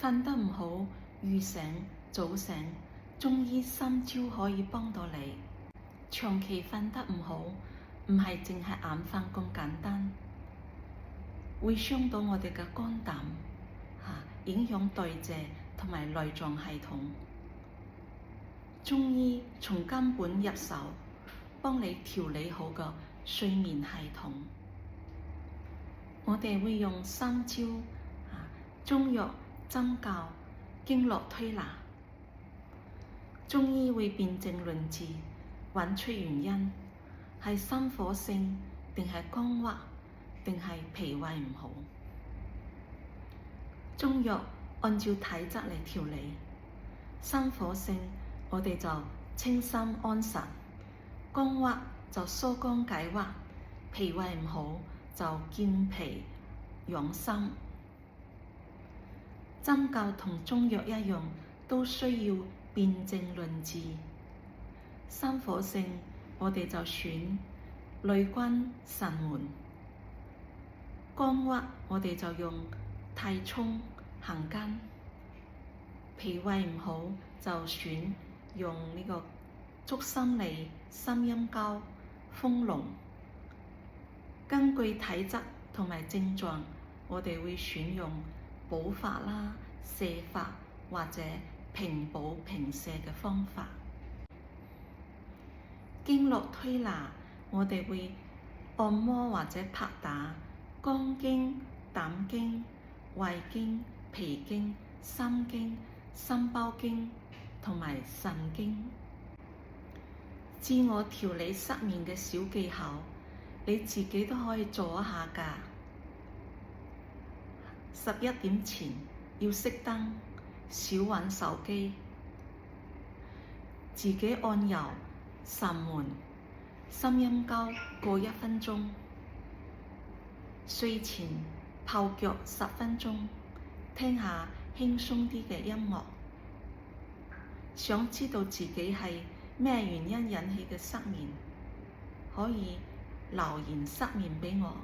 瞓得唔好，預醒、早醒，中醫三招可以幫到你。長期瞓得唔好，唔係淨係眼瞓咁簡單，會傷到我哋嘅肝膽，影響對謝同埋內臟系統。中醫從根本入手，幫你調理好個睡眠系統。我哋會用三招，中藥、針灸、經絡推拿。中醫會辨證論治，揾出原因，係心火性定係肝鬱，定係脾胃唔好。中藥按照體質嚟調理，心火性我哋就清心安神，肝鬱就疏肝解鬱，脾胃唔好就健脾養心。針灸同中藥一樣，都需要辨證論治。心火性我哋就選類君、神門；肝鬱我哋就用太沖、行間；脾胃唔好就選用呢個足心理、心陰交、豐隆。根據體質同埋症狀，我哋會選用補法啦、瀉法或者平補平瀉嘅方法。經絡推拿，我哋會按摩或者拍打肝經、膽經、胃經、脾經、心經、心包經同埋腎經。自我調理失眠嘅小技巧，你自己都可以做一下㗎。11點前要熄燈，少玩手機，自己按揉神門、心陰交過1分鐘，睡前泡腳10分鐘，聽下輕鬆啲嘅音樂。想知道自己係咩原因引起嘅失眠，可以留言失眠俾我。